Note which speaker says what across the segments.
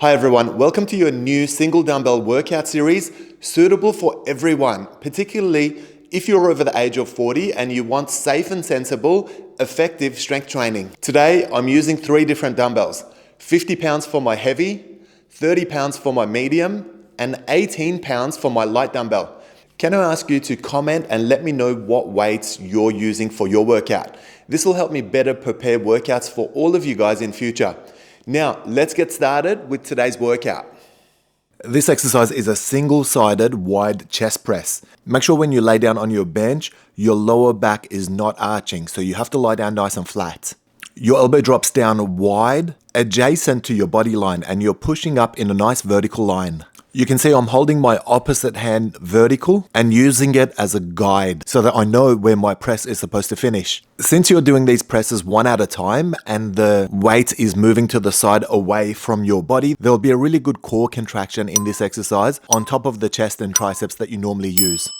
Speaker 1: Hi everyone, welcome to your new single dumbbell workout series suitable for everyone, particularly if you're over the age of 40 and you want safe and sensible, effective strength training. Today I'm using 3 different dumbbells, 50 pounds for my heavy, 30 pounds for my medium, and 18 pounds for my light dumbbell. Can I ask you to comment and let me know what weights you're using for your workout? This will help me better prepare workouts for all of you guys in future. Now, let's get started with today's workout. This exercise is a single-sided wide chest press. Make sure when you lay down on your bench, your lower back is not arching, so you have to lie down nice and flat. Your elbow drops down wide, adjacent to your body line, and you're pushing up in a nice vertical line. You can see I'm holding my opposite hand vertical and using it as a guide so that I know where my press is supposed to finish. Since you're doing these presses one at a time and the weight is moving to the side away from your body, there'll be a really good core contraction in this exercise on top of the chest and triceps that you normally use.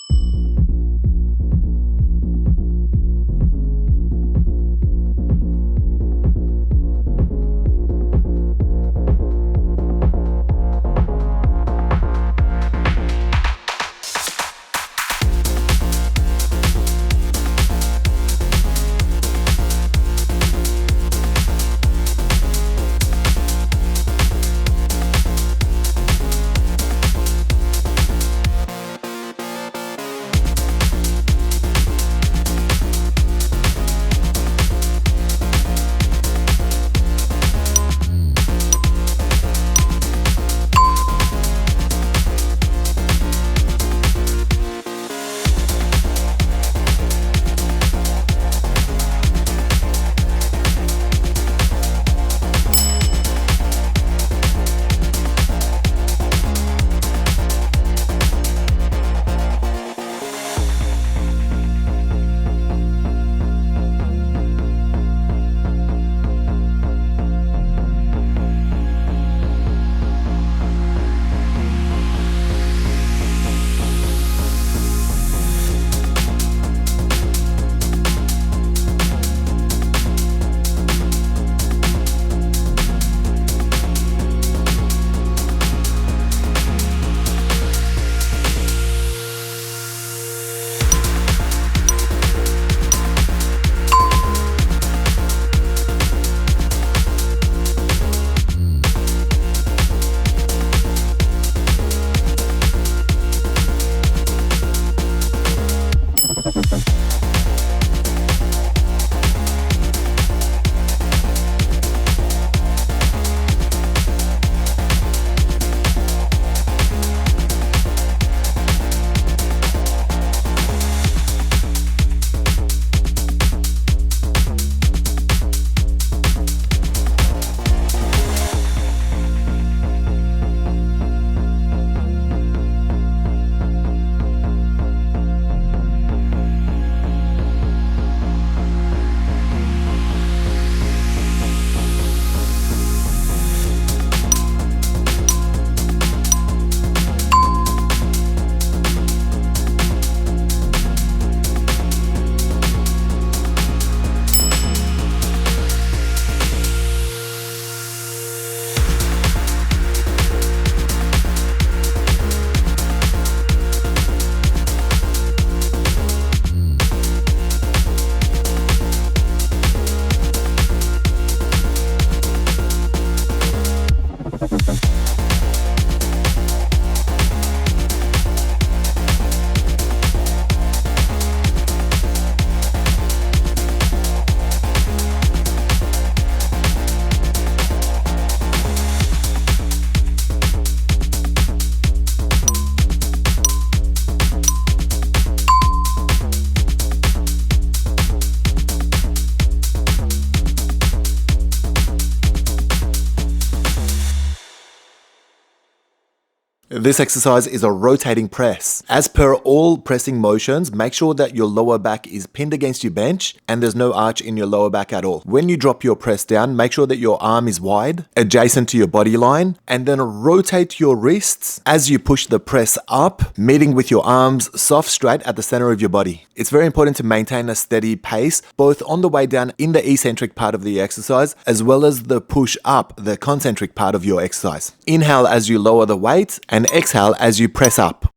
Speaker 1: This exercise is a rotating press. As per all pressing motions, make sure that your lower back is pinned against your bench and there's no arch in your lower back at all. When you drop your press down, make sure that your arm is wide, adjacent to your body line, and then rotate your wrists as you push the press up, meeting with your arms soft straight at the center of your body. It's very important to maintain a steady pace, both on the way down in the eccentric part of the exercise, as well as the push up, the concentric part of your exercise. Inhale as you lower the weight, and exhale as you press up.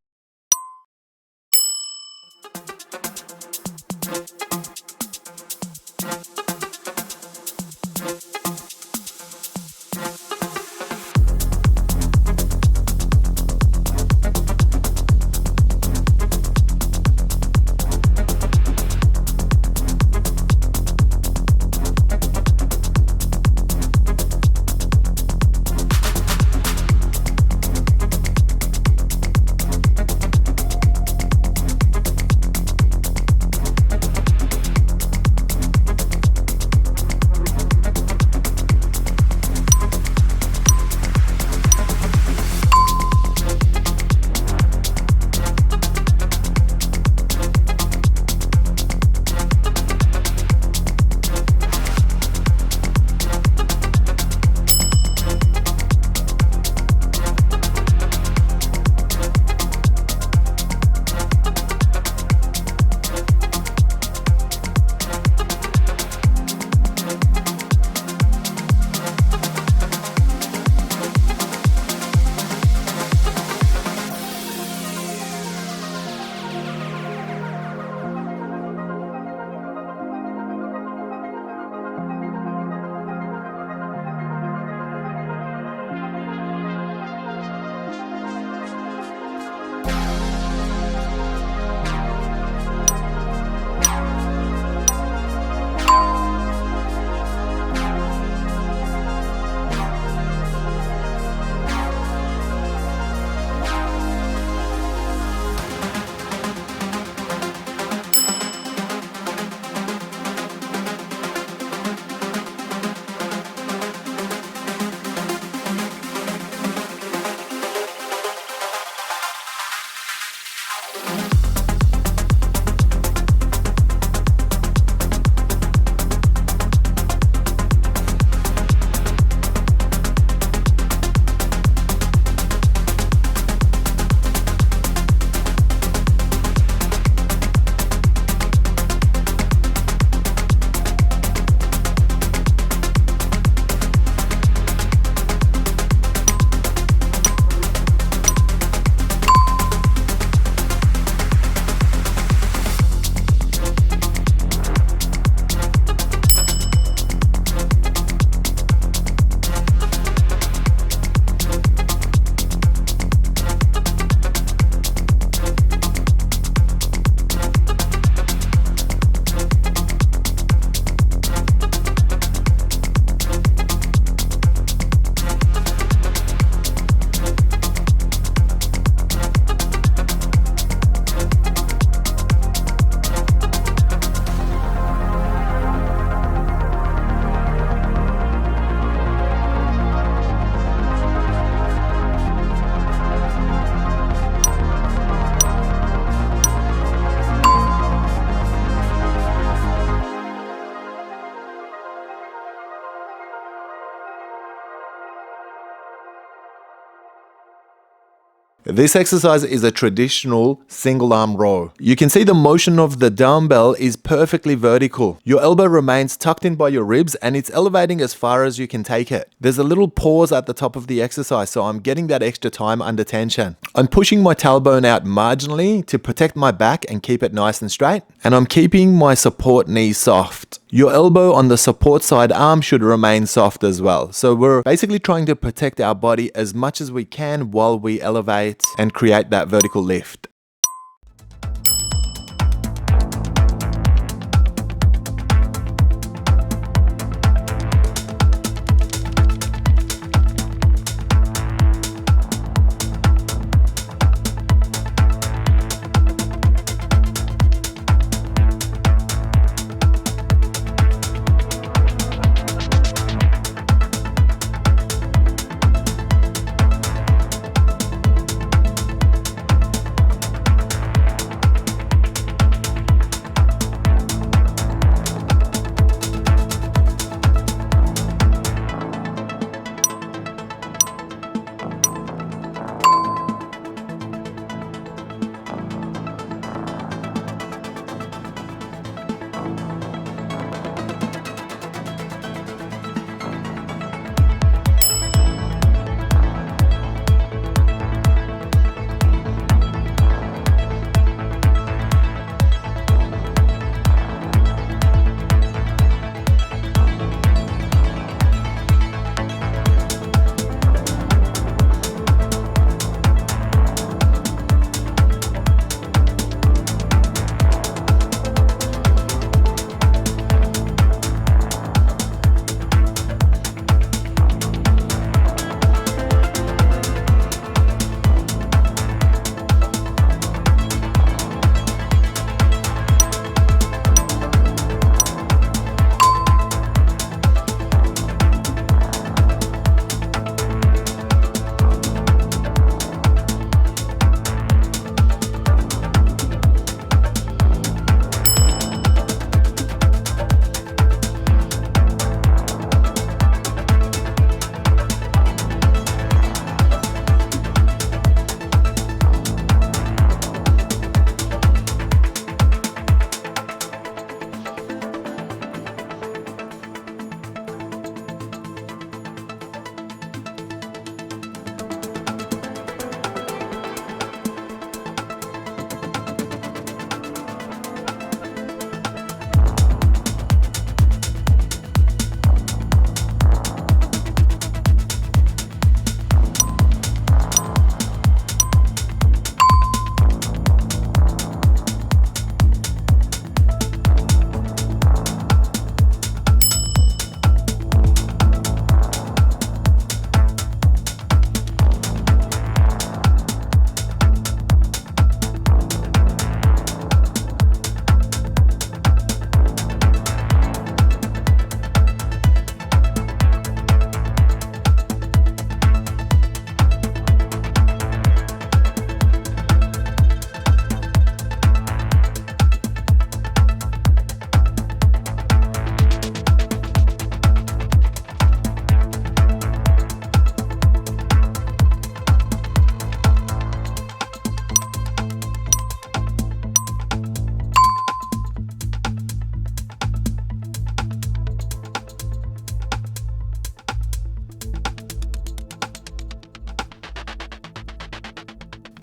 Speaker 1: This exercise is a traditional single arm row. You can see the motion of the dumbbell is perfectly vertical. Your elbow remains tucked in by your ribs and it's elevating as far as you can take it. There's a little pause at the top of the exercise, so I'm getting that extra time under tension. I'm pushing my tailbone out marginally to protect my back and keep it nice and straight. And I'm keeping my support knee soft. Your elbow on the support side arm should remain soft as well. So we're basically trying to protect our body as much as we can while we elevate and create that vertical lift.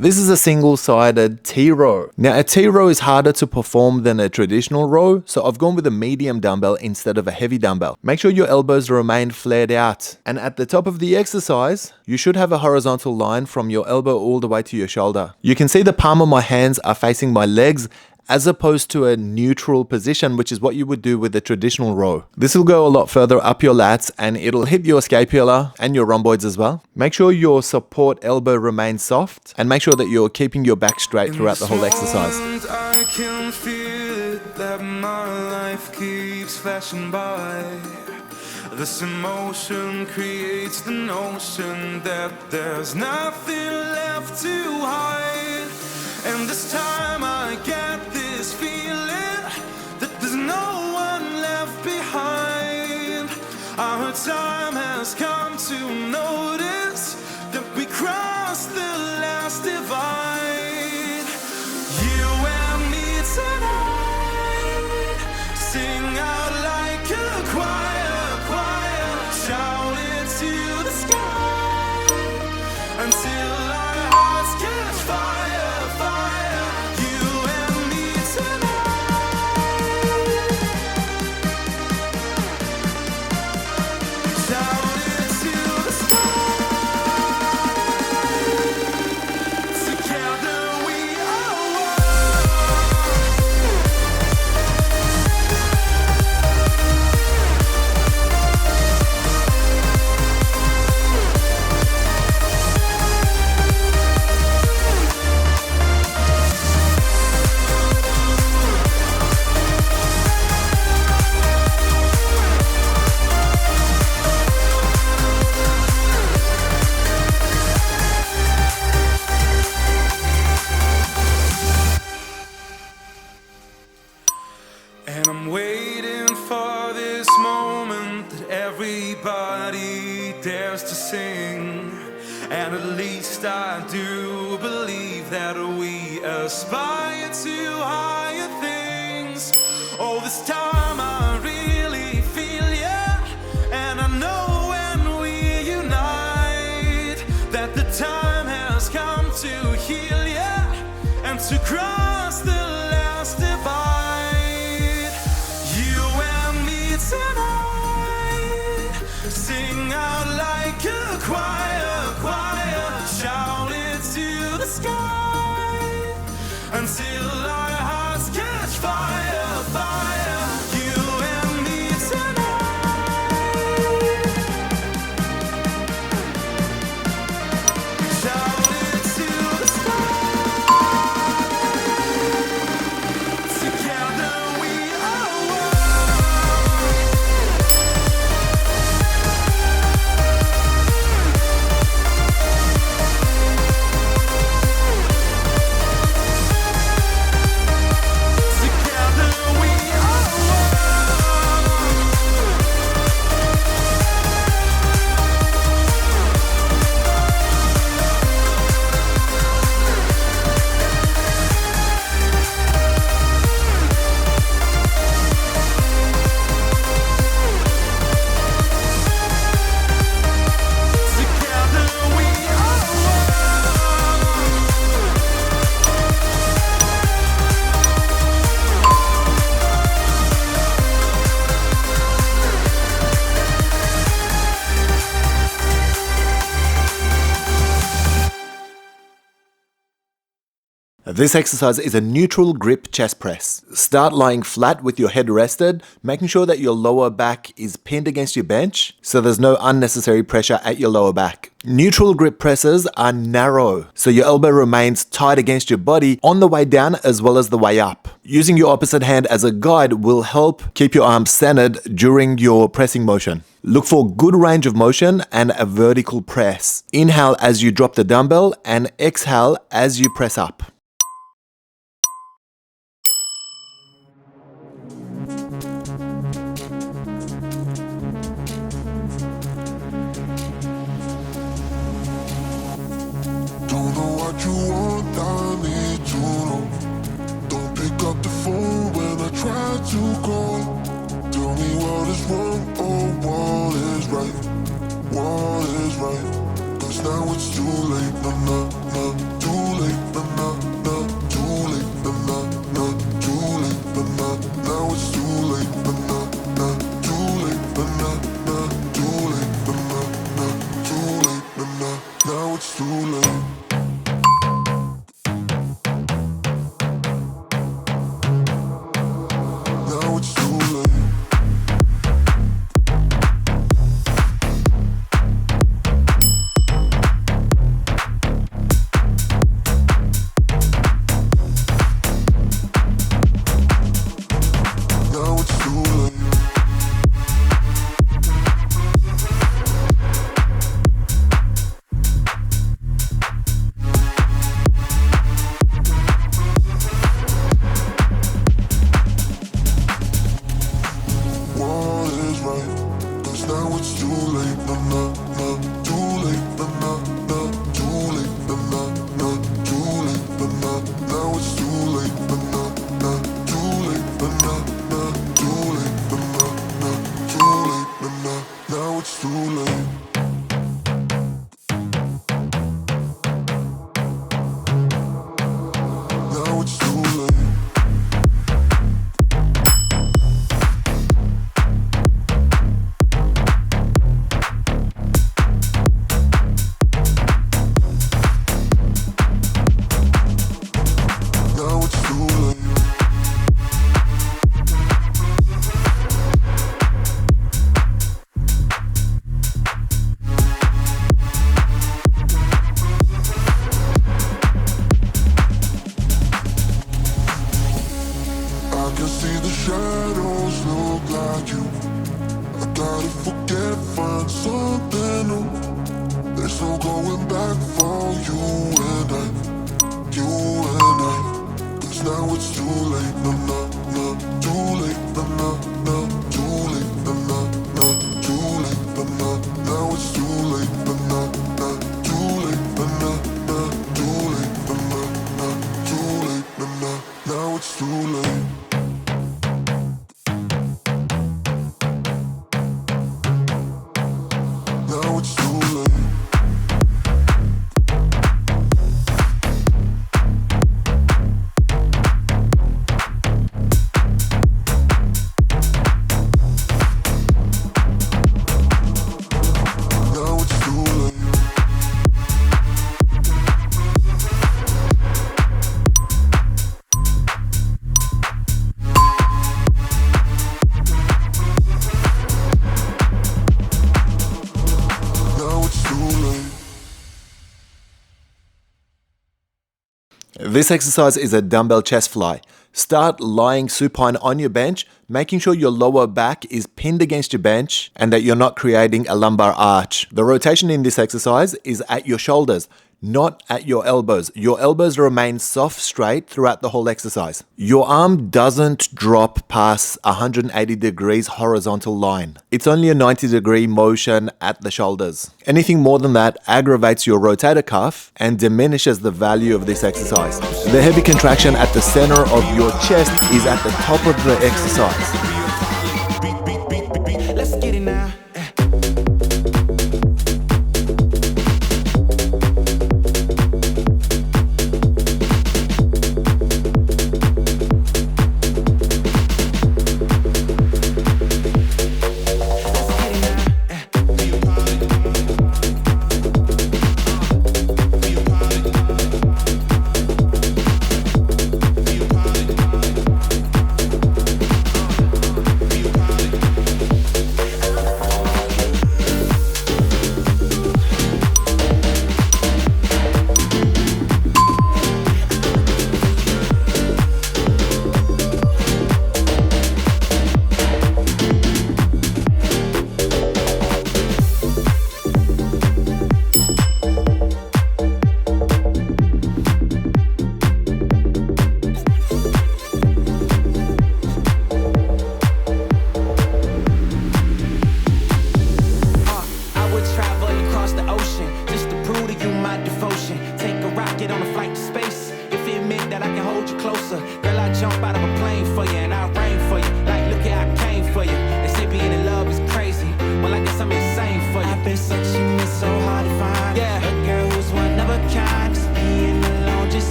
Speaker 1: This is a single-sided T-row. Now a T-row is harder to perform than a traditional row, so I've gone with a medium dumbbell instead of a heavy dumbbell. Make sure your elbows remain flared out. And at the top of the exercise, you should have a horizontal line from your elbow all the way to your shoulder. You can see the palm of my hands are facing my legs as opposed to a neutral position, which is what you would do with a traditional row. This will go a lot further up your lats and it'll hit your scapula and your rhomboids as well. Make sure your support elbow remains soft and make sure that you're keeping your back straight throughout the whole exercise.
Speaker 2: I can feel it, that my life keeps flashing by. This emotion creates the notion that there's nothing left to hide. And this time I get this feeling that there's no one left behind. Our time has come to notice that we crossed the last divide. You and me tonight, sing out like a choir, shout it to the sky until our hearts catch fire. And I'm waiting for this moment that everybody dares to sing. And at least I do believe that we aspire to higher things. Oh, this time I really feel ya, and I know when we unite that the time has come to heal ya and to cross the last divide. Tonight, sing out like a choir, shout it to the sky until our hearts catch fire, you and me tonight. Shout it to the sky. Together we are one.
Speaker 1: This exercise is a neutral grip chest press. Start lying flat with your head rested, making sure that your lower back is pinned against your bench so there's no unnecessary pressure at your lower back. Neutral grip presses are narrow, so your elbow remains tight against your body on the way down as well as the way up. Using your opposite hand as a guide will help keep your arms centered during your pressing motion. Look for good range of motion and a vertical press. Inhale as you drop the dumbbell and exhale as you press up.
Speaker 3: Don't know what you want, I need to know. Don't pick up the phone when I try to call. Tell me what is wrong, oh, what is right? What is right? 'Cause now it's too late, too late. Now it's too late. Now it's too late. Now it's too late. What is right? 'Cause now it's too late. No, no, no, too late. No, no, no, too late. No, no, no, too late. No, no, now it's too late. No, no, no, too late. No, no, no, too late. No, no, no, too late. No, no, now it's too late. Now it's too late. Now it's too late. I can see the shadows look like you. I gotta forget, find something new. There's no going back for you and I. 'Cause now it's too late. No, no, no, too late. No, no, no, too late. No, no, no, too late. No, no, now it's too late. No, no, no, too late. No, no, no, too late. No, no, no, too late. No, no, now it's too late. Now it's too late. Now it's too late. Now it's too late.
Speaker 1: This exercise is a dumbbell chest fly. Start lying supine on your bench, making sure your lower back is pinned against your bench and that you're not creating a lumbar arch. The rotation in this exercise is at your shoulders, not at your elbows. Your elbows remain soft straight throughout the whole exercise. Your arm doesn't drop past 180 degrees horizontal line. It's only a 90-degree motion at the shoulders. Anything more than that aggravates your rotator cuff and diminishes the value of this exercise. The heavy contraction at the center of your chest is at the top of the exercise.
Speaker 2: Let's get it now.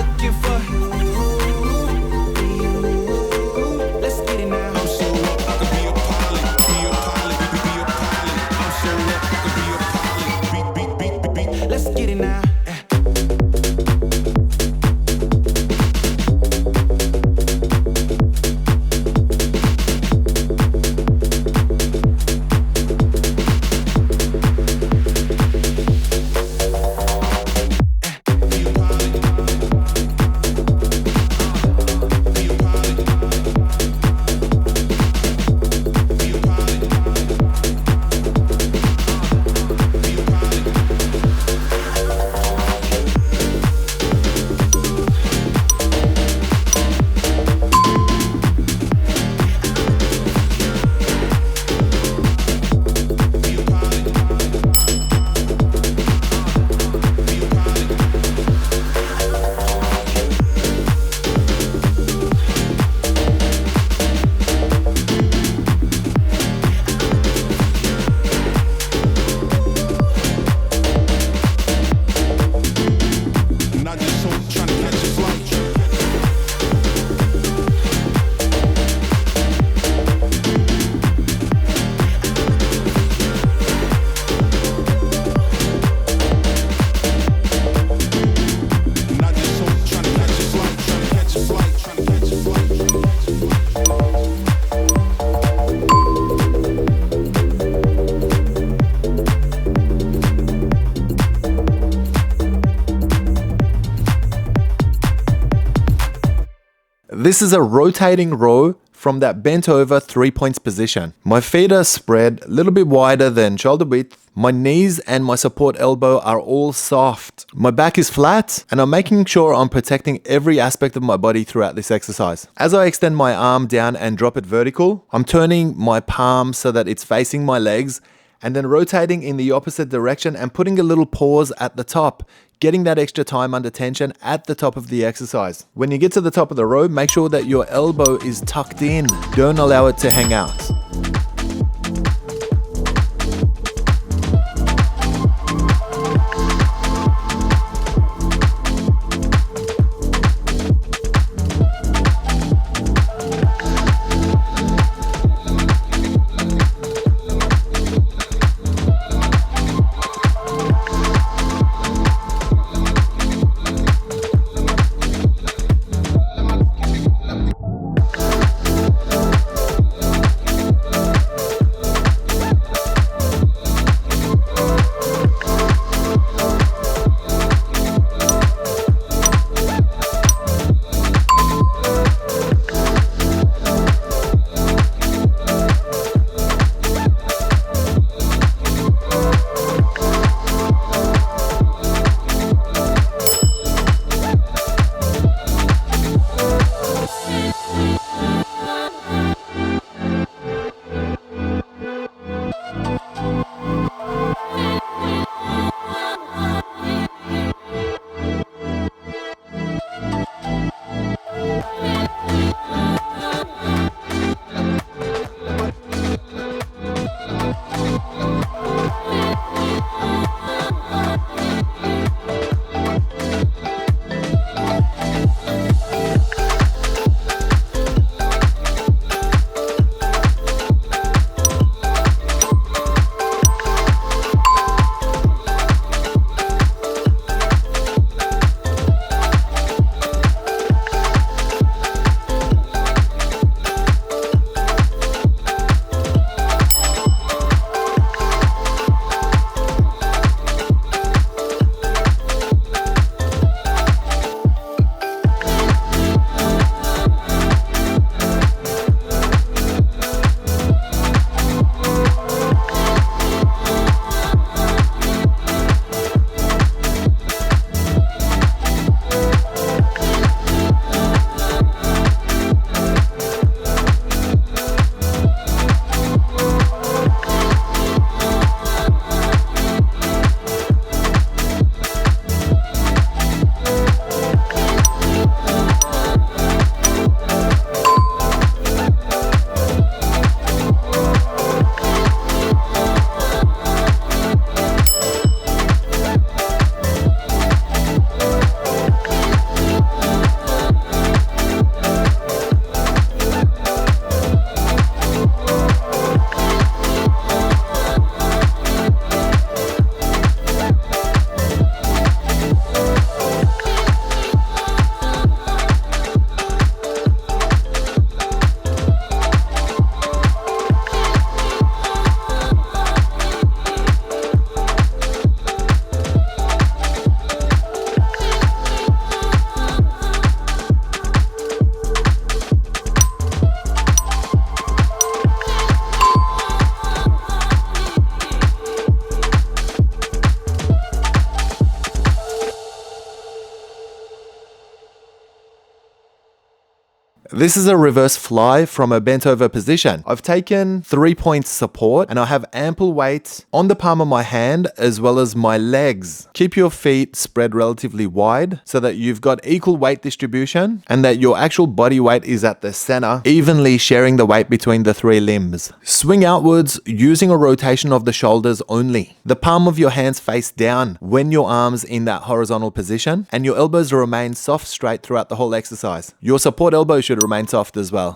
Speaker 2: looking for you. Let's get it now. I'm so up, I could be a pilot, be a pilot, be a pilot. I'm so up, I could be a pilot, beat. Let's get it now.
Speaker 1: This is a rotating row from that bent over 3 points position. My feet are spread a little bit wider than shoulder width. My knees and my support elbow are all soft. My back is flat and I'm making sure I'm protecting every aspect of my body throughout this exercise. As I extend my arm down and drop it vertical, I'm turning my palm so that it's facing my legs and then rotating in the opposite direction and putting a little pause at the top, getting that extra time under tension at the top of the exercise. When you get to the top of the row, make sure that your elbow is tucked in. Don't allow it to hang out. This is a reverse fly from a bent over position. I've taken 3 points support and I have ample weight on the palm of my hand as well as my legs. Keep your feet spread relatively wide so that you've got equal weight distribution and that your actual body weight is at the center, evenly sharing the weight between the 3 limbs. Swing outwards using a rotation of the shoulders only. The palm of your hands face down when your arms in that horizontal position and your elbows remain soft straight throughout the whole exercise. Your support elbow should remain soft as well.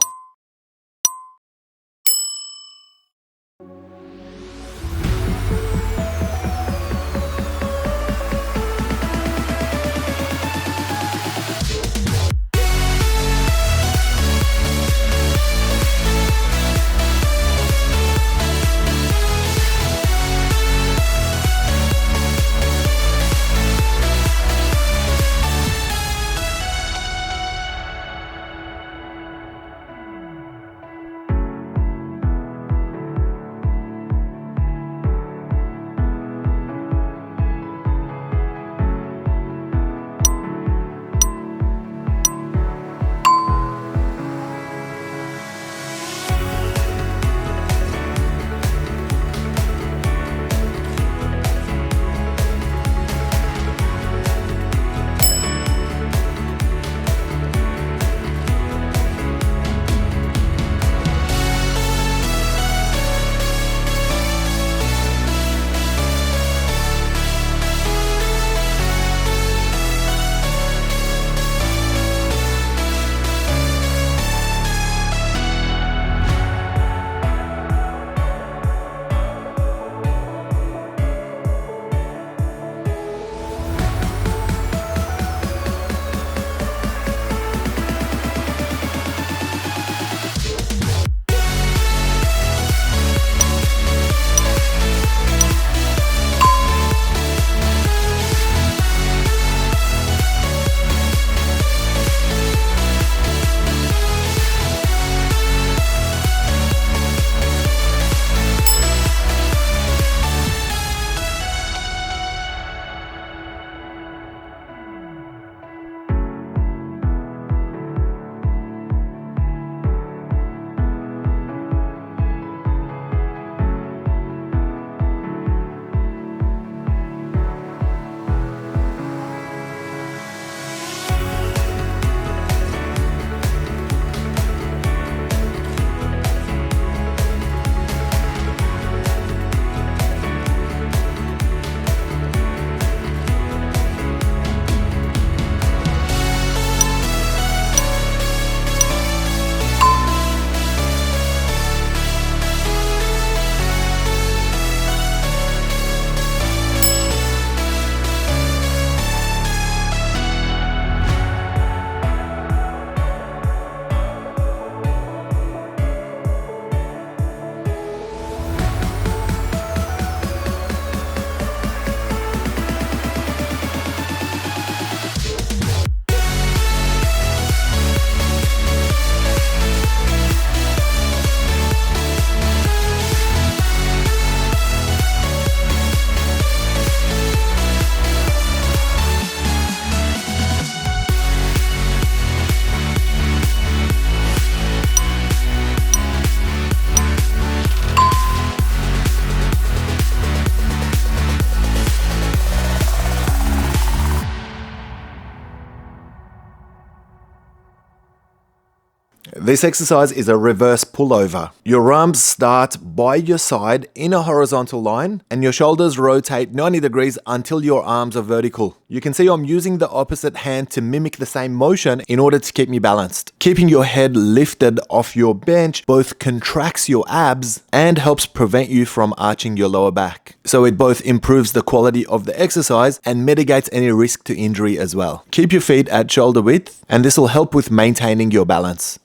Speaker 1: This exercise is a reverse pullover. Your arms start by your side in a horizontal line and your shoulders rotate 90 degrees until your arms are vertical. You can see I'm using the opposite hand to mimic the same motion in order to keep me balanced. Keeping your head lifted off your bench both contracts your abs and helps prevent you from arching your lower back. So it both improves the quality of the exercise and mitigates any risk to injury as well. Keep your feet at shoulder width and this will help with maintaining your balance.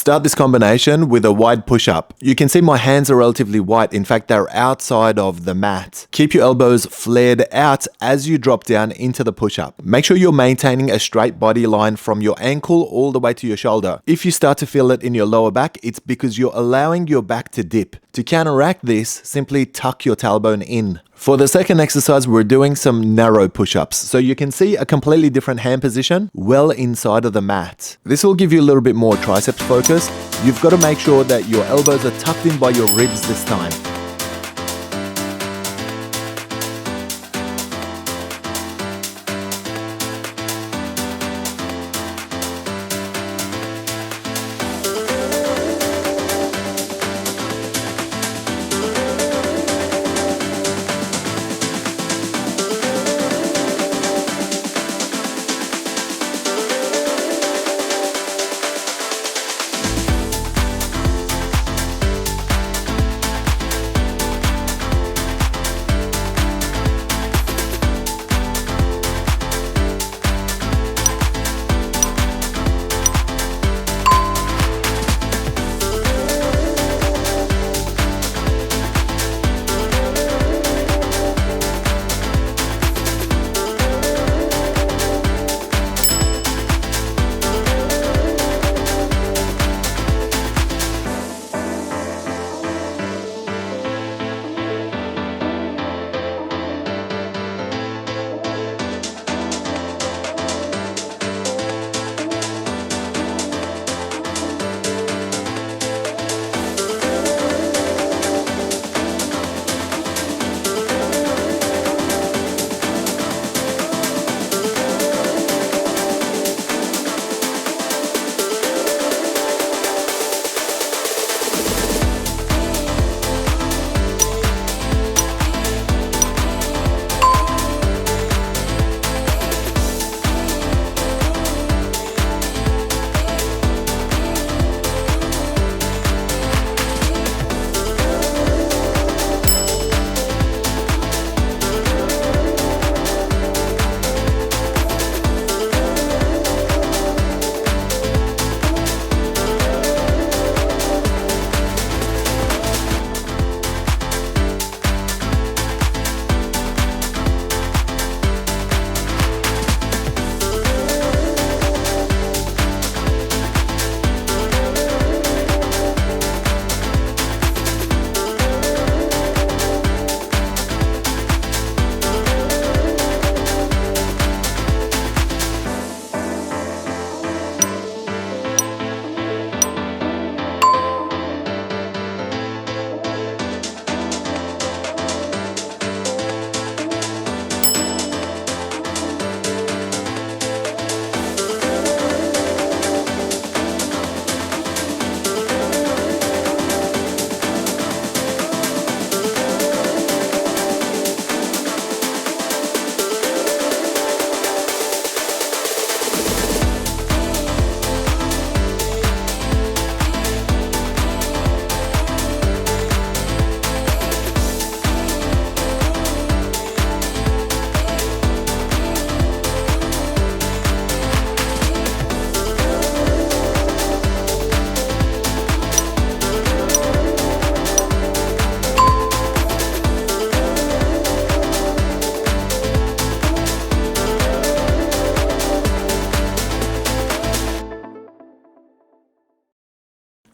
Speaker 1: Start this combination with a wide push-up. You can see my hands are relatively wide. In fact, they're outside of the mat. Keep your elbows flared out as you drop down into the push-up. Make sure you're maintaining a straight body line from your ankle all the way to your shoulder. If you start to feel it in your lower back, it's because you're allowing your back to dip. To counteract this, simply tuck your tailbone in. For the second exercise, we're doing some narrow push-ups. So you can see a completely different hand position well inside of the mat. This will give you a little bit more triceps focus. You've got to make sure that your elbows are tucked in by your ribs this time.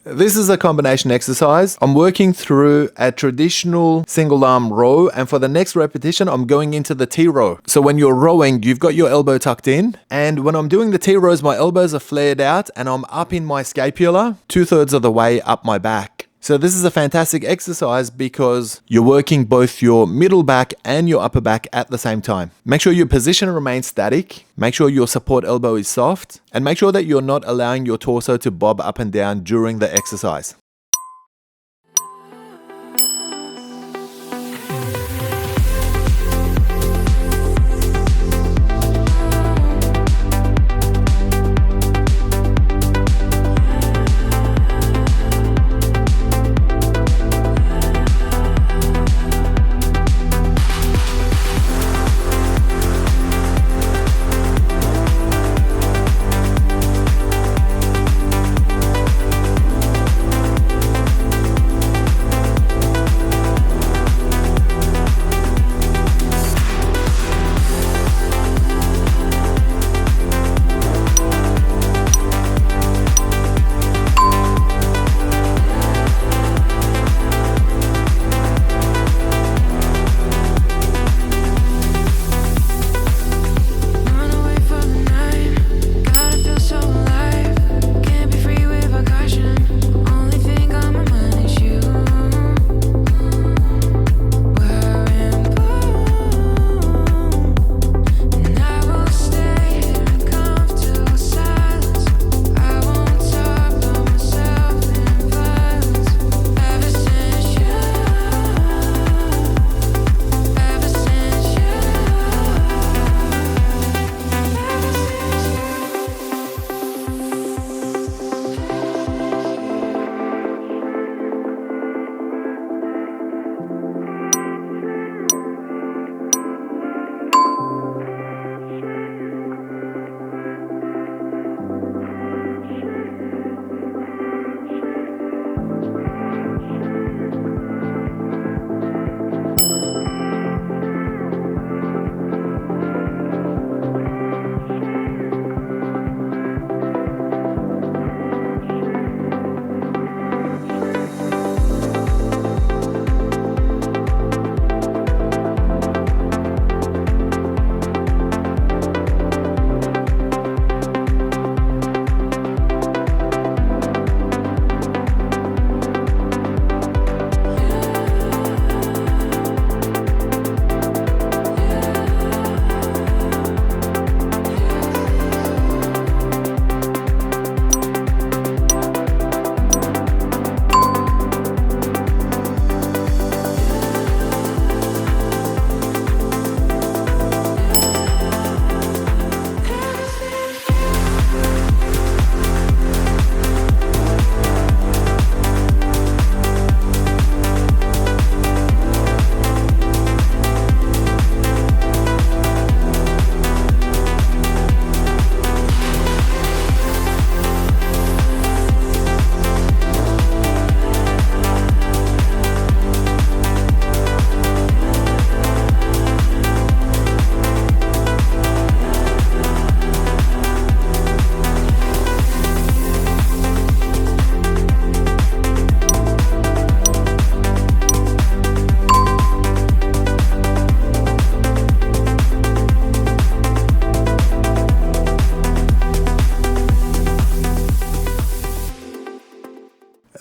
Speaker 1: This is a combination exercise. I'm working through a traditional single arm row, and for the next repetition, I'm going into the T row. So when you're rowing, you've got your elbow tucked in, and when I'm doing the T rows, my elbows are flared out and I'm up in my scapula, 2/3 of the way up my back. So this is a fantastic exercise because you're working both your middle back and your upper back at the same time. Make sure your position remains static, make sure your support elbow is soft, and make sure that you're not allowing your torso to bob up and down during the exercise.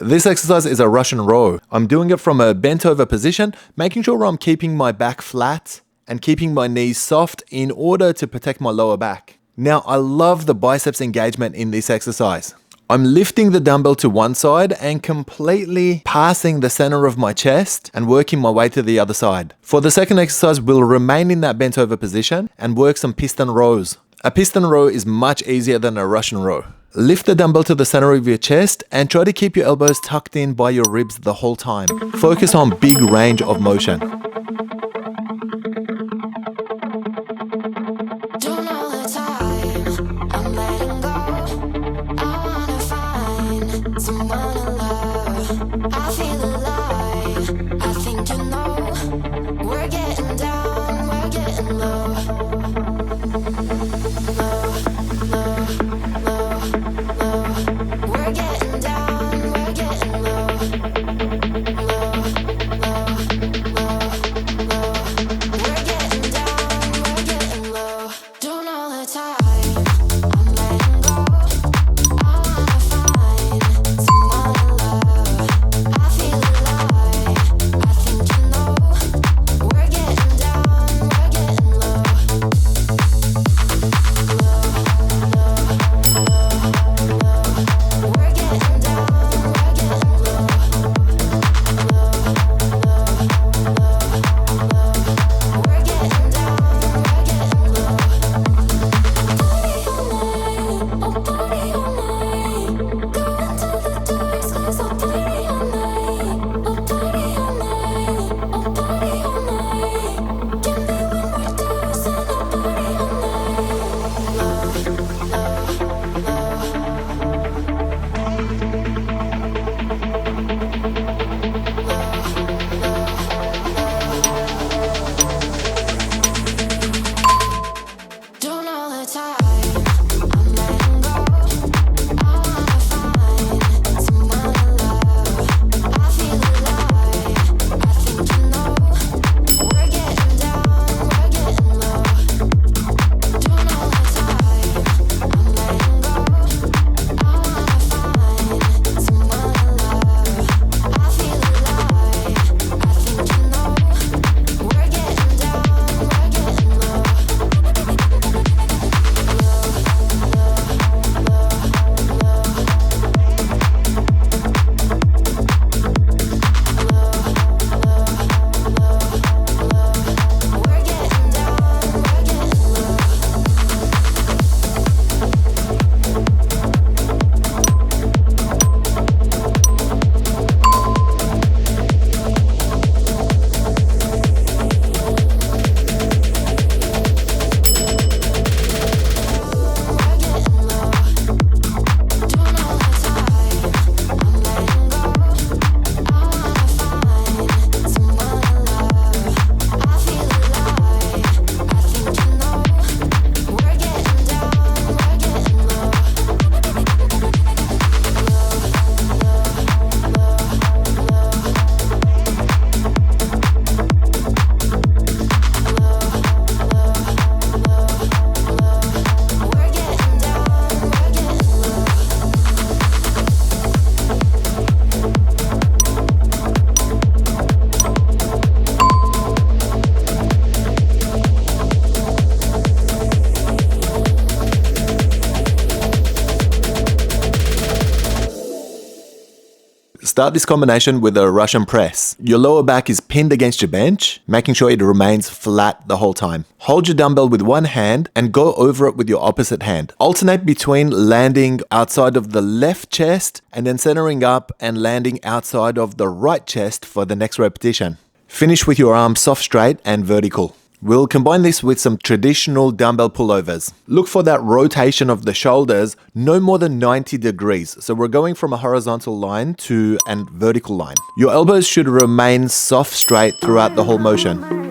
Speaker 1: This exercise is a Russian row. I'm doing it from a bent over position, making sure I'm keeping my back flat and keeping my knees soft in order to protect my lower back. Now, I love the biceps engagement in this exercise. I'm lifting the dumbbell to one side and completely passing the center of my chest and working my way to the other side. For the second exercise, we'll remain in that bent over position and work some piston rows. A piston row is much easier than a Russian row. Lift the dumbbell to the center of your chest and try to keep your elbows tucked in by your ribs the whole time. Focus on big range of motion. Start this combination with a Russian press. Your lower back is pinned against your bench, making sure it remains flat the whole time. Hold your dumbbell with one hand and go over it with your opposite hand. Alternate between landing outside of the left chest and then centering up and landing outside of the right chest for the next repetition. Finish with your arms soft, straight and vertical. We'll combine this with some traditional dumbbell pullovers. Look for that rotation of the shoulders no more than 90 degrees. So we're going from a horizontal line to a vertical line. Your elbows should remain soft, straight throughout the whole motion.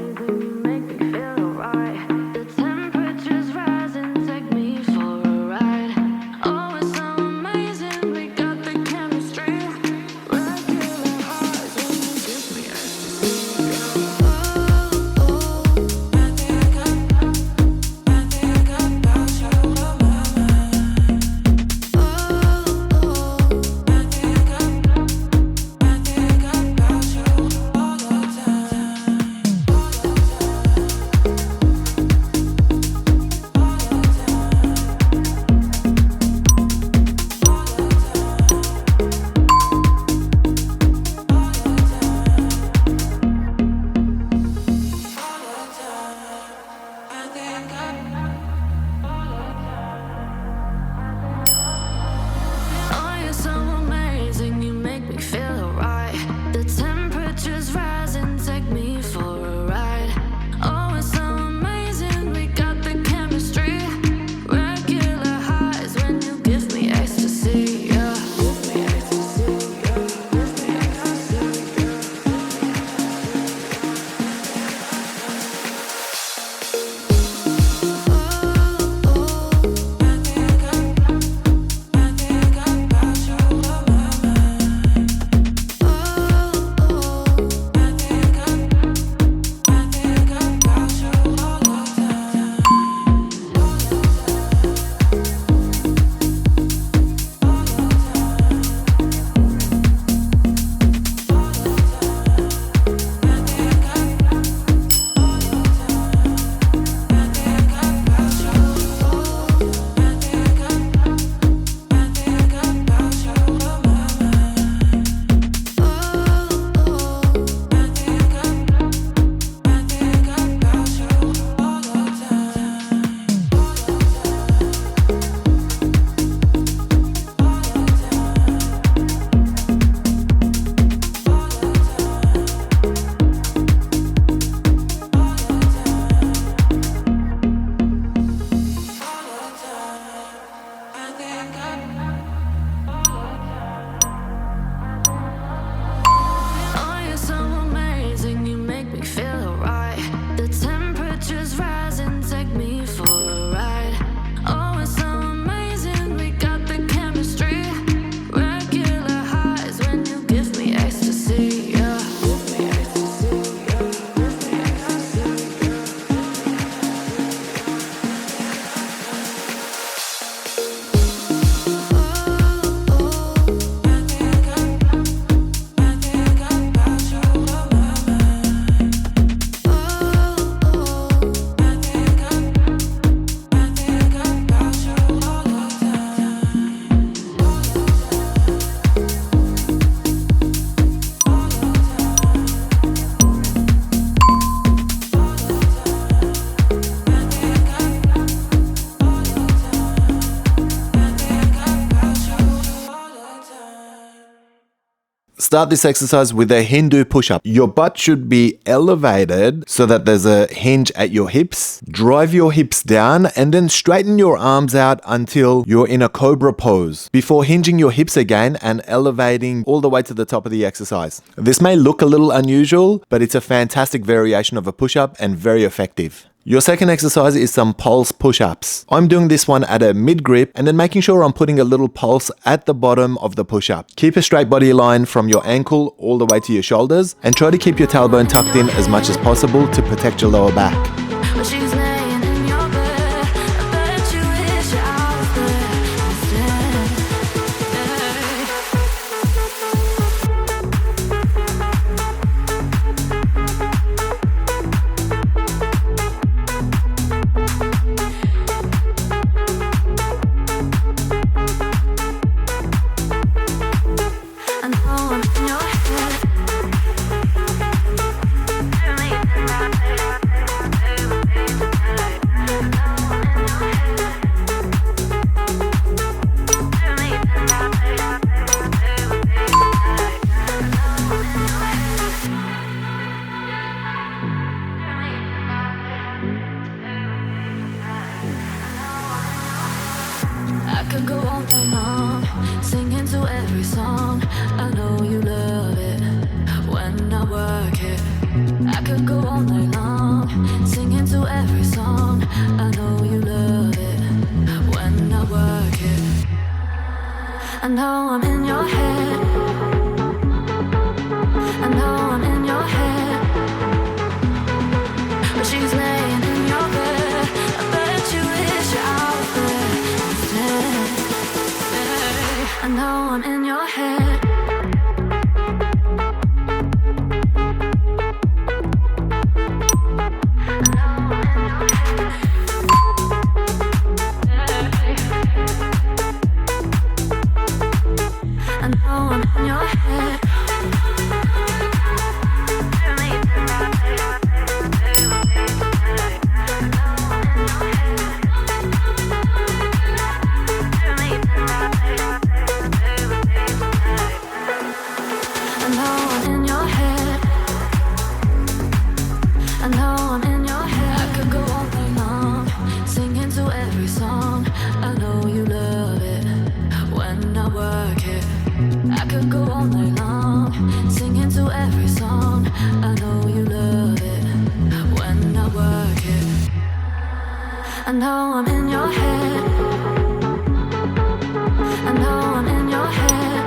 Speaker 4: Oh, you're so amazing, you make me feel alright. The temperature's rising, take me for a ride. Oh, it's so amazing, we got the chemistry. Regular highs when you give me ecstasy, yeah. Give me ecstasy, yeah. Give me ecstasy,
Speaker 1: Start this exercise with a Hindu push-up. Your butt should be elevated so that there's a hinge at your hips. Drive your hips down and then straighten your arms out until you're in a cobra pose before hinging your hips again and elevating all the way to the top of the exercise. This may look a little unusual, but it's a fantastic variation of a push-up and very effective. Your second exercise is some pulse push-ups. I'm doing this one at a mid-grip and then making sure I'm putting a little pulse at the bottom of the push-up. Keep a straight body line from your ankle all the way to your shoulders and try to keep your tailbone tucked in as much as possible to protect your lower back.
Speaker 4: she's laying in your bed. I bet you wish you're out there instead. I know I'm in your head. I could go all night long, singing to every song. I know you love it when I work it. I could go all night long, singing to every song. I know you love it when I work it. I know I'm in your head. I know I'm in your head. But she's laying in your bed. I bet you wish you're out there instead. I know I'm in your head. I know I'm in your head. I know I'm in your head. I know I'm in your head. I could go all night long, singing to every song. I know you love it when I work it. I could go all night long, singing to every song. I know you love it when I work it. I know I'm in your head. I know I'm in your head.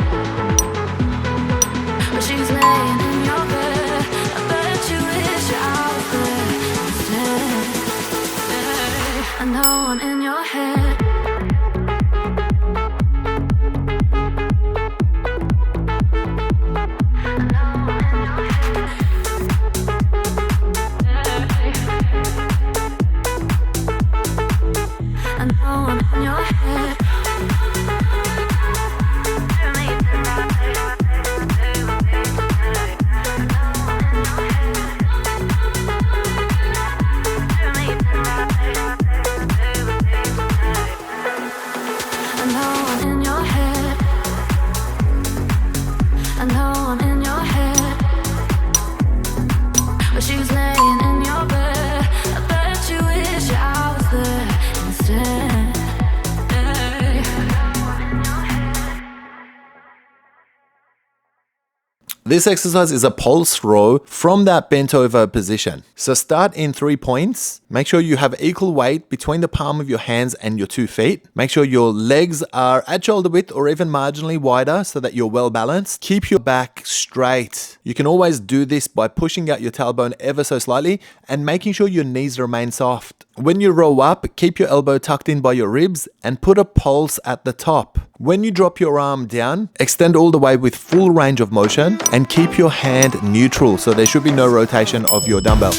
Speaker 4: But she's laying in your bed. I bet you wish you're out there instead. I know I'm in your head. I know I'm
Speaker 1: This exercise is a pulse row from that bent over position. So start in 3 points. Make sure you have equal weight between the palm of your hands and your 2 feet. Make sure your legs are at shoulder width or even marginally wider so that you're well balanced. Keep your back straight. You can always do this by pushing out your tailbone ever so slightly and making sure your knees remain soft. When you roll up, keep your elbow tucked in by your ribs and put a pulse at the top. When you drop your arm down, extend all the way with full range of motion and keep your hand neutral so there should be no rotation of your dumbbell.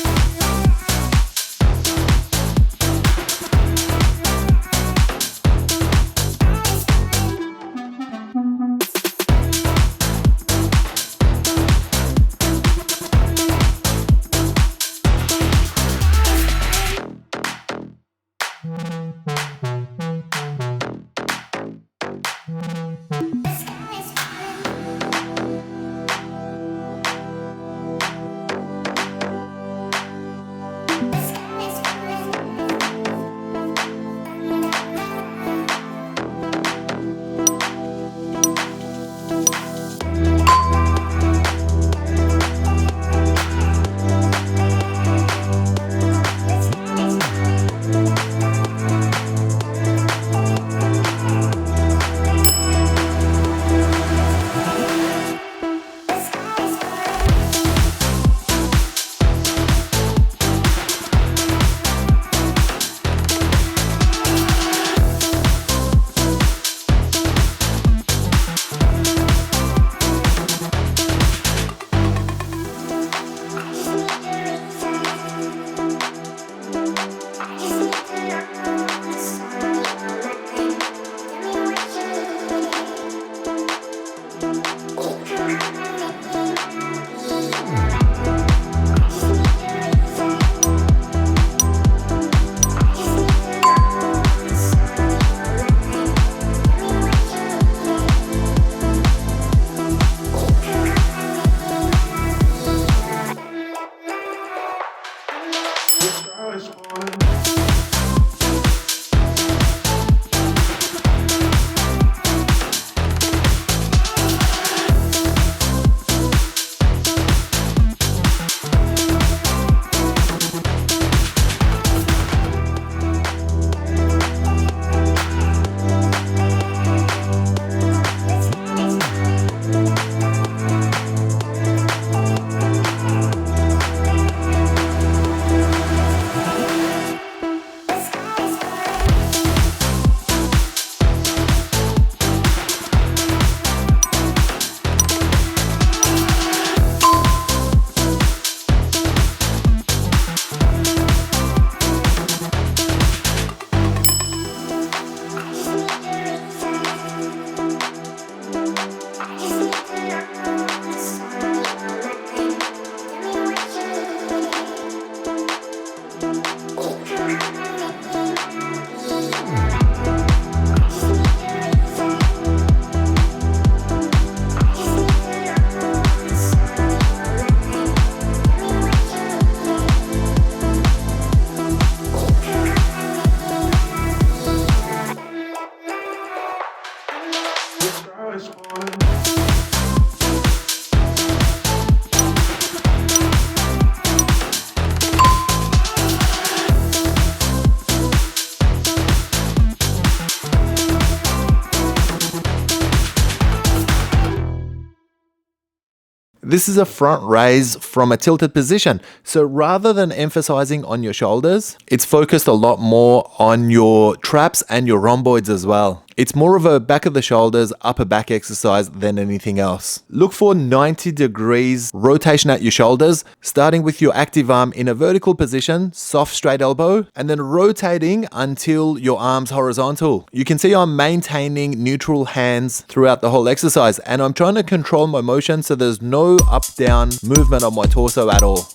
Speaker 1: This is a front raise from a tilted position. So rather than emphasizing on your shoulders, it's focused a lot more on your traps and your rhomboids as well. It's more of a back of the shoulders, upper back exercise than anything else. Look for 90 degrees rotation at your shoulders, starting with your active arm in a vertical position, soft straight elbow, and then rotating until your arm's horizontal. You can see I'm maintaining neutral hands throughout the whole exercise, and I'm trying to control my motion so there's no up-down movement on my torso at all.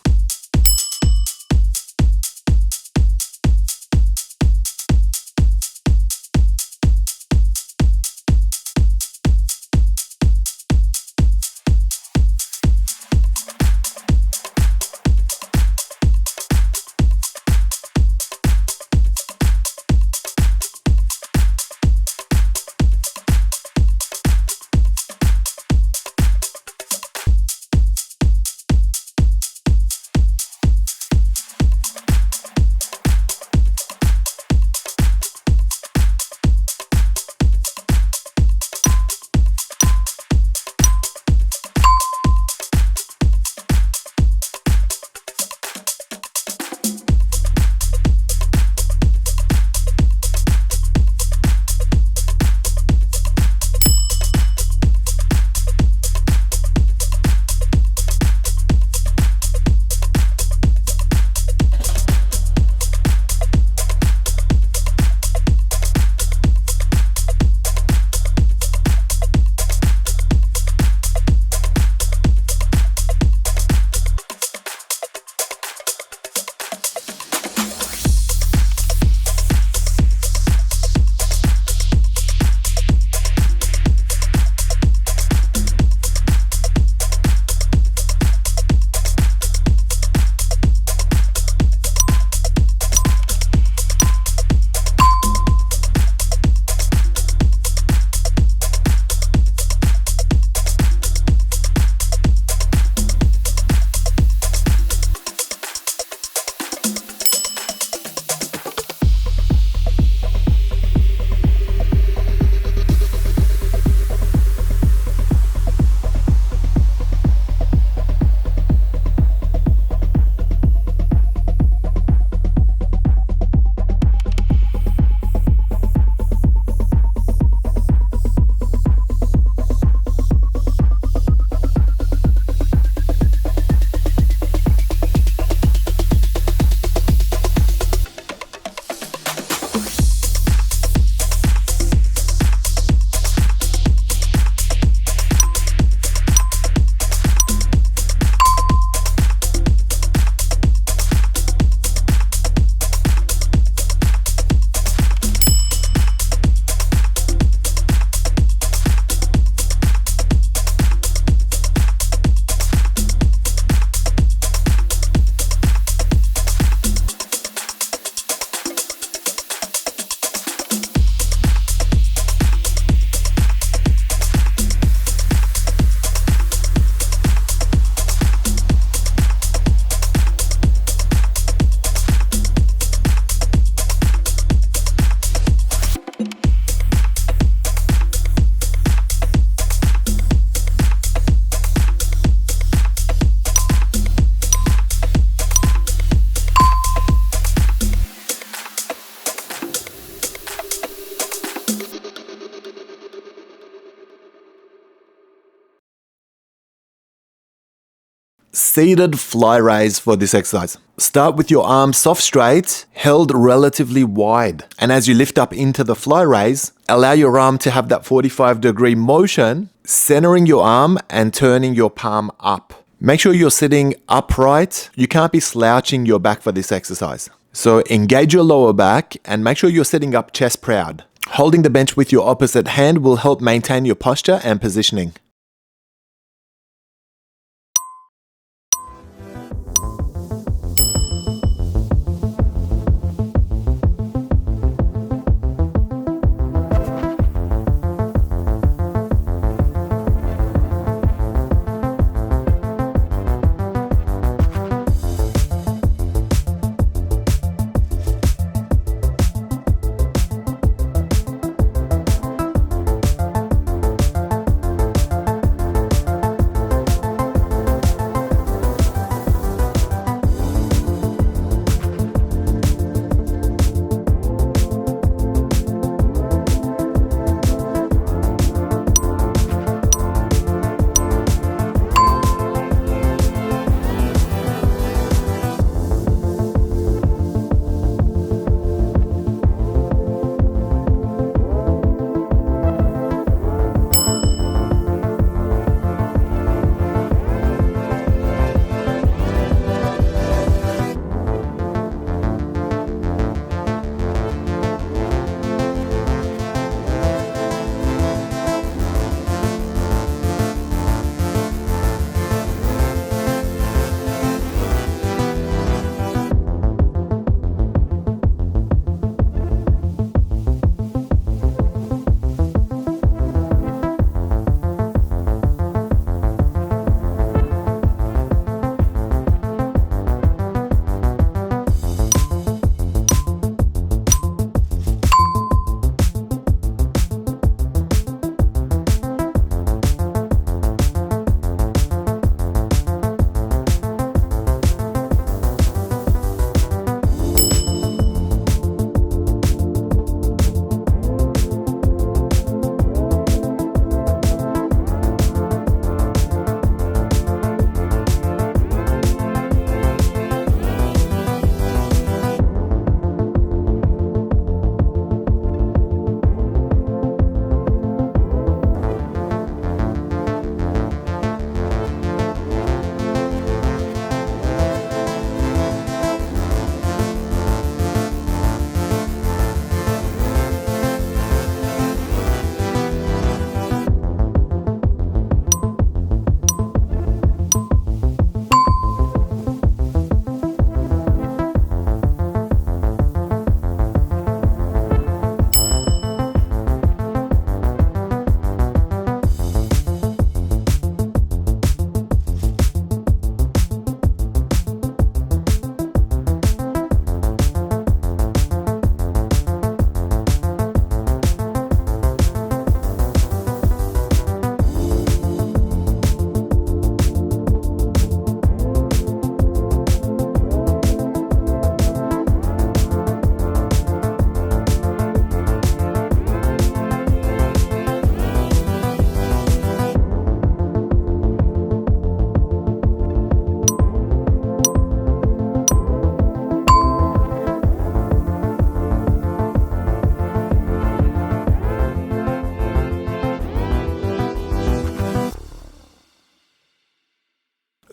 Speaker 1: seated fly raise for this exercise. Start with your arms soft straight, held relatively wide. And as you lift up into the fly raise, allow your arm to have that 45-degree motion, centering your arm and turning your palm up. Make sure you're sitting upright. You can't be slouching your back for this exercise. So engage your lower back and make sure you're sitting up chest proud. Holding the bench with your opposite hand will help maintain your posture and positioning.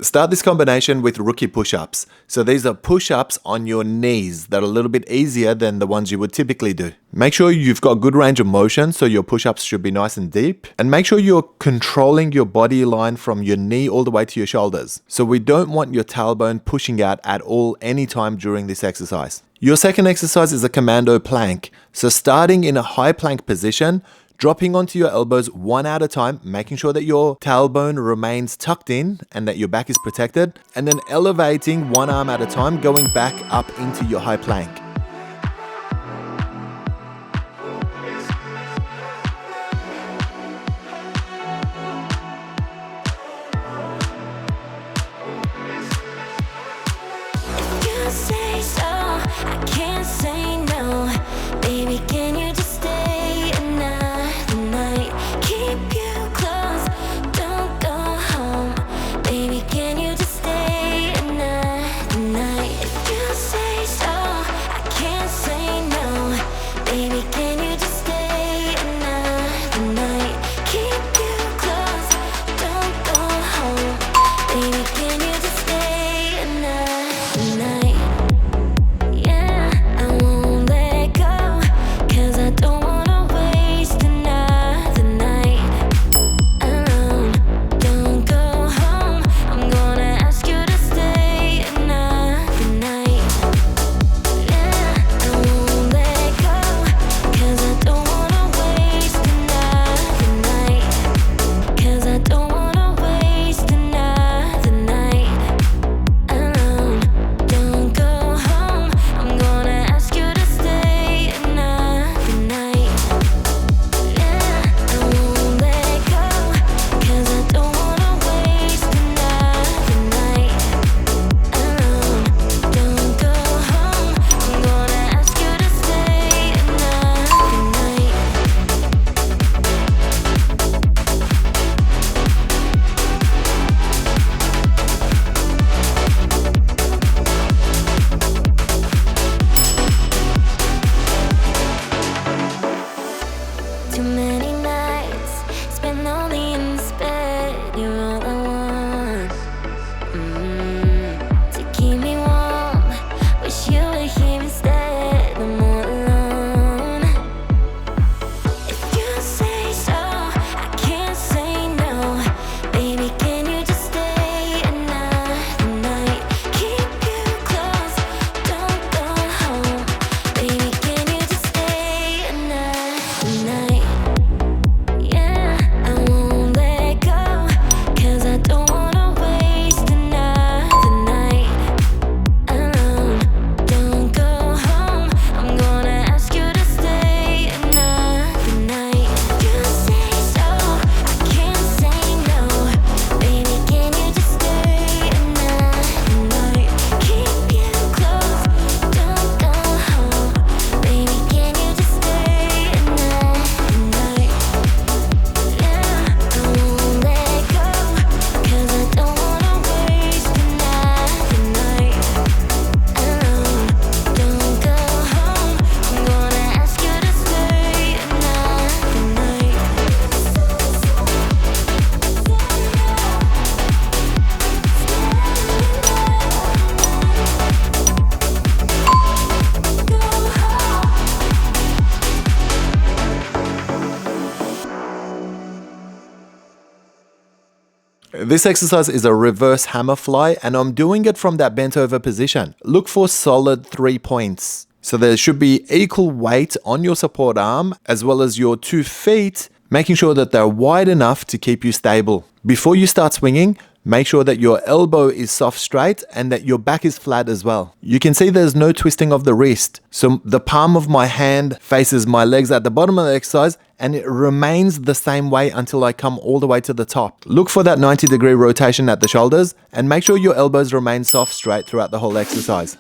Speaker 1: Start this combination with rookie push-ups. So these are push-ups on your knees that are a little bit easier than the ones you would typically do. Make sure you've got good range of motion, so your push-ups should be nice and deep. And make sure you're controlling your body line from your knee all the way to your shoulders. So we don't want your tailbone pushing out at all anytime during this exercise. Your second exercise is a commando plank. So starting in a high plank position, dropping onto your elbows one at a time, making sure that your tailbone remains tucked in and that your back is protected, and then elevating one arm at a time, going back up into your high plank.
Speaker 4: You say so, I can't say no. Baby, can you just stay another night? Keep you close, don't go home. Baby, can you just stay?
Speaker 1: This exercise is a reverse hammer fly, and I'm doing it from that bent over position. Look for solid 3 points. So there should be equal weight on your support arm as well as your 2 feet, making sure that they're wide enough to keep you stable. Before you start swinging, make sure that your elbow is soft straight and that your back is flat as well. You can see there's no twisting of the wrist. So the palm of my hand faces my legs at the bottom of the exercise, and it remains the same way until I come all the way to the top. Look for that 90-degree rotation at the shoulders and make sure your elbows remain soft straight throughout the whole exercise.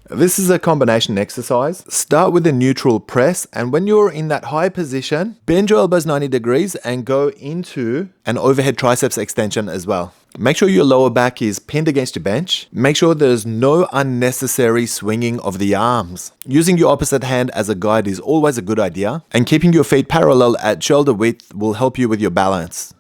Speaker 1: This is a combination exercise. Start with a neutral press, and when you're in that high position, bend your elbows 90 degrees and go into an overhead triceps extension as well. Make sure your lower back is pinned against your bench. Make sure there's no unnecessary swinging of the arms. Using your opposite hand as a guide is always a good idea, and keeping your feet parallel at shoulder width will help you with your balance.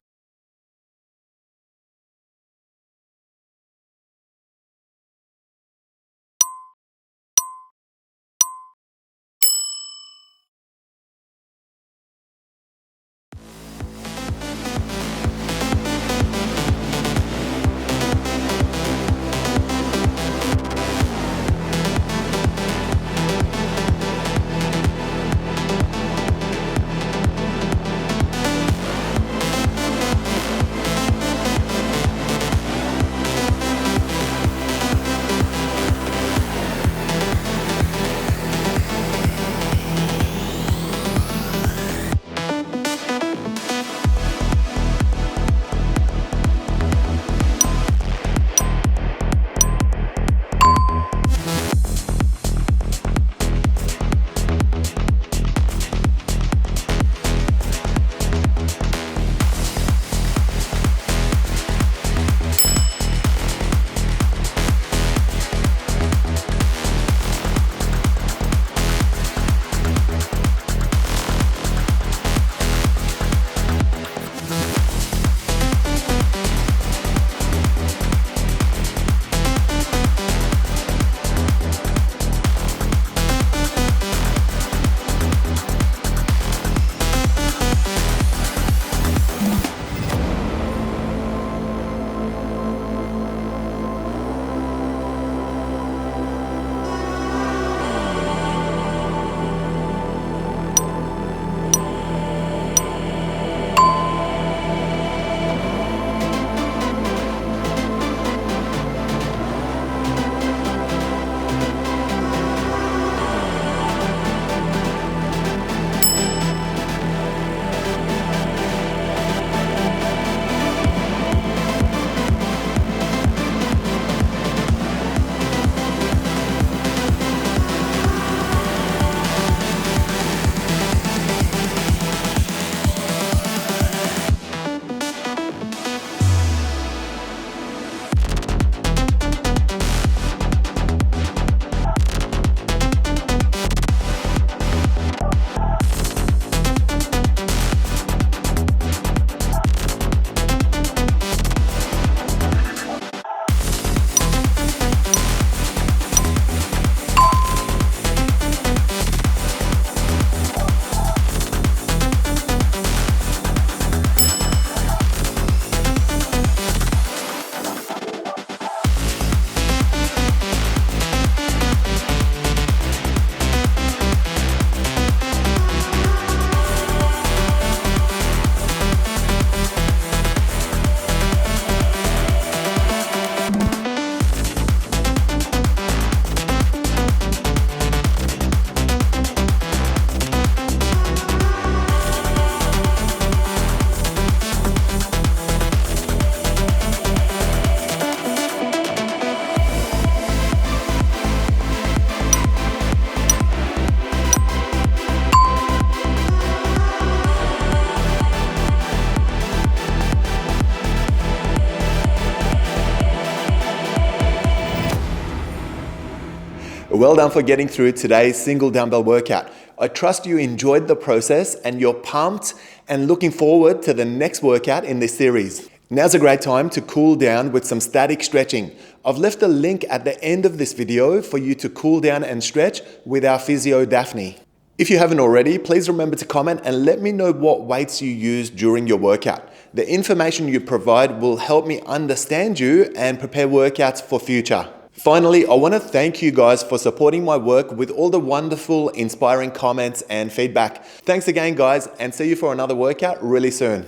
Speaker 1: Well done for getting through today's single dumbbell workout. I trust you enjoyed the process and you're pumped and looking forward to the next workout in this series. Now's a great time to cool down with some static stretching. I've left a link at the end of this video for you to cool down and stretch with our physio Daphne. If you haven't already, please remember to comment and let me know what weights you use during your workout. The information you provide will help me understand you and prepare workouts for future. Finally, I want to thank you guys for supporting my work with all the wonderful, inspiring comments and feedback. Thanks again, guys, and see you for another workout really soon.